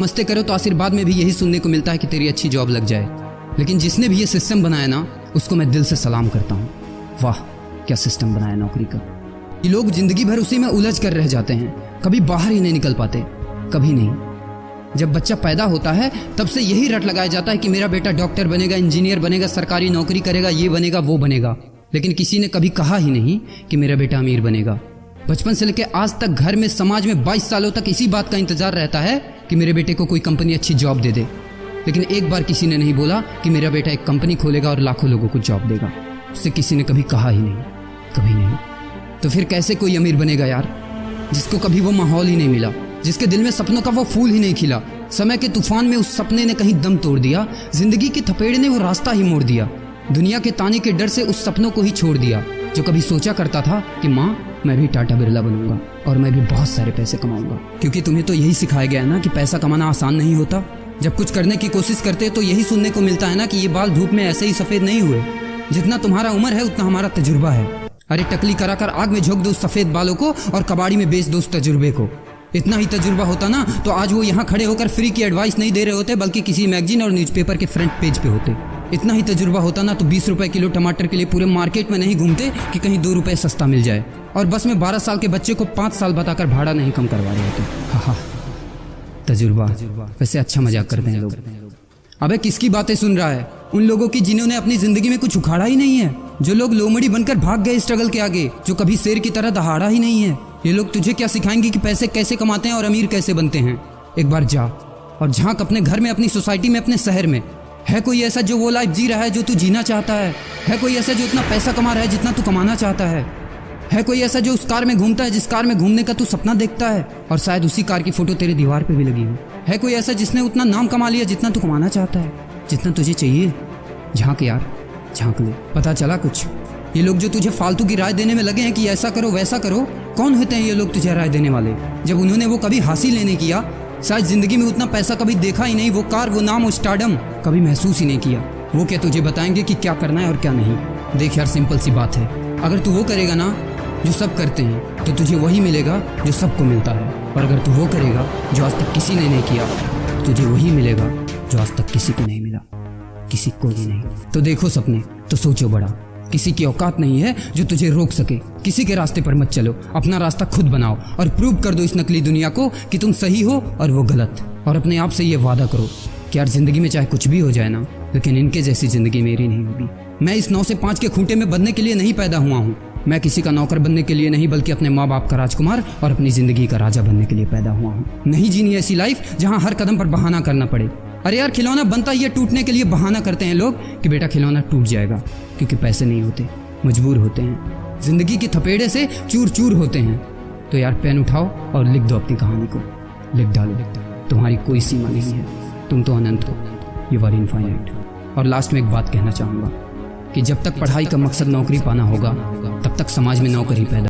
नमस्ते करो तो आशीर्वाद में भी यही सुनने को मिलता है कि तेरी अच्छी जॉब लग जाए। लेकिन जिसने भी ये सिस्टम बनाया ना, उसको मैं दिल से सलाम करता हूँ। वाह क्या सिस्टम बनाया नौकरी का। ये लोग जिंदगी भर उसी में उलझ कर रह जाते हैं, कभी बाहर ही नहीं निकल पाते, कभी नहीं। जब बच्चा पैदा होता है तब से यही रट लगाया जाता है कि मेरा बेटा डॉक्टर बनेगा, इंजीनियर बनेगा, सरकारी नौकरी करेगा, ये बनेगा वो बनेगा। लेकिन किसी ने कभी कहा ही नहीं कि मेरा बेटा अमीर बनेगा। बचपन से लेकर आज तक घर में, समाज में 22 सालों तक इसी बात का इंतजार रहता है कि मेरे बेटे को कोई कंपनी अच्छी जॉब दे दे। लेकिन एक बार किसी ने नहीं बोला कि मेरा बेटा एक कंपनी खोलेगा और लाखों लोगों को जॉब देगा। उससे किसी ने कभी कहा ही नहीं, कभी नहीं। तो फिर कैसे कोई अमीर बनेगा यार, जिसको कभी वो माहौल ही नहीं मिला, जिसके दिल में सपनों का वो फूल ही नहीं खिला। समय के तूफान में उस सपने ने कहीं दम तोड़ दिया, जिंदगी के थपेड़े ने वो रास्ता ही मोड़ दिया, दुनिया के ताने के डर से उस सपनों को ही छोड़ दिया। जो कभी सोचा करता था कि माँ मैं भी टाटा बिरला बनूंगा और मैं भी बहुत सारे पैसे कमाऊंगा। क्योंकि तुम्हें तो यही सिखाया गया है ना कि पैसा कमाना आसान नहीं होता। जब कुछ करने की कोशिश करते तो यही सुनने को मिलता है ना कि ये बाल धूप में ऐसे ही सफेद नहीं हुए, जितना तुम्हारा उम्र है उतना हमारा तजुर्बा है। अरे टकली कराकर आग में झोंक दो उस सफेद बालों को और कबाड़ी में बेच दो उस तजुर्बे को। इतना ही तजुर्बा होता ना तो आज वो यहाँ खड़े होकर फ्री की एडवाइस नहीं दे रहे होते, बल्कि किसी मैगजीन और न्यूज़पेपर के फ्रंट पेज पे होते। इतना ही तजुर्बा होता ना तो 20 रुपए किलो टमाटर के लिए पूरे मार्केट में नहीं घूमते कि कहीं 2 रुपए सस्ता मिल जाए, और बस में 12 साल के बच्चे को 5 साल बताकर भाड़ा नहीं कम करवा रहे होते। हाँ तजुर्बा। वैसे अच्छा मजाक करते हैं लोग। अबे किसकी बातें सुन रहा है? उन लोगों की जिन्होंने अपनी जिंदगी में कुछ उखाड़ा ही नहीं है, जो लोग लोमड़ी बनकर भाग गए स्ट्रगल के आगे, जो कभी शेर की तरह दहाड़ा ही नहीं है। ये लोग तुझे क्या सिखाएंगे कि पैसे कैसे कमाते हैं और अमीर कैसे बनते हैं। एक बार जा और झांक अपने घर में, अपनी सोसाइटी में, अपने शहर में। है कोई ऐसा जो वो लाइफ जी रहा है जो तू जीना चाहता है? है कोई ऐसा जो इतना पैसा कमा रहा है जितना तू कमाना चाहता है? है कोई ऐसा जो उस कार में घूमता है जिस कार में घूमने का तू सपना देखता है, और शायद उसी कार की फोटो तेरे दीवार पे भी लगी हो? है कोई ऐसा जिसने उतना नाम कमा लिया जितना तू कमाना चाहता है, जितना तुझे चाहिए? झांक यार, झांक ले, पता चला कुछ। ये लोग जो तुझे फालतू की राय देने में लगे हैं कि ऐसा करो वैसा करो, कौन होते हैं ये लोग तुझे राय देने वाले, जब उन्होंने वो कभी हासिल ही नहीं किया? शायद जिंदगी में उतना पैसा कभी देखा ही नहीं, वो कार, वो नाम, वो स्टारडम कभी महसूस ही नहीं किया। वो क्या तुझे बताएंगे कि क्या करना है और क्या नहीं? देख यार, सिंपल सी बात है, अगर तू वो करेगा ना जो सब करते हैं तो तुझे वही मिलेगा जो सबको मिलता है, और अगर तू वो करेगा जो आज तक किसी ने नहीं किया, तुझे वही मिलेगा जो आज तक किसी को नहीं मिला, किसी को भी नहीं। तो देखो सपने तो सोचो बड़ा, किसी की औकात नहीं है जो तुझे रोक सके। किसी के रास्ते पर मत चलो, अपना रास्ता खुद बनाओ और प्रूव कर दो इस नकली दुनिया को कि तुम सही हो और वो गलत। और अपने आप से ये वादा करो कि यार जिंदगी में चाहे कुछ भी हो जाए ना, लेकिन इनके जैसी जिंदगी मेरी नहीं होगी। मैं इस 9 से 5 के खूंटे में बंधने के लिए नहीं पैदा हुआ हूँ। मैं किसी का नौकर बनने के लिए नहीं, बल्कि अपने माँ बाप का राजकुमार और अपनी जिंदगी का राजा बनने के लिए पैदा हुआ हूँ। नहीं जीनी ऐसी लाइफ जहाँ हर कदम पर बहाना करना पड़े। अरे यार, खिलौना बनता ही है टूटने के लिए। बहाना करते हैं लोग कि बेटा खिलौना टूट जाएगा, क्योंकि पैसे नहीं होते, मजबूर होते हैं, जिंदगी के थपेड़े से चूर चूर होते हैं। तो यार पेन उठाओ और लिख दो अपनी कहानी को, लिख डालो। तुम्हारी कोई सीमा नहीं है, तुम तो अनंत हो, यू आर इनफाइनाइट। और लास्ट में एक बात कहना चाहूँगा कि जब तक पढ़ाई का मकसद नौकरी पाना होगा, तब तक समाज में नौकरी पैदा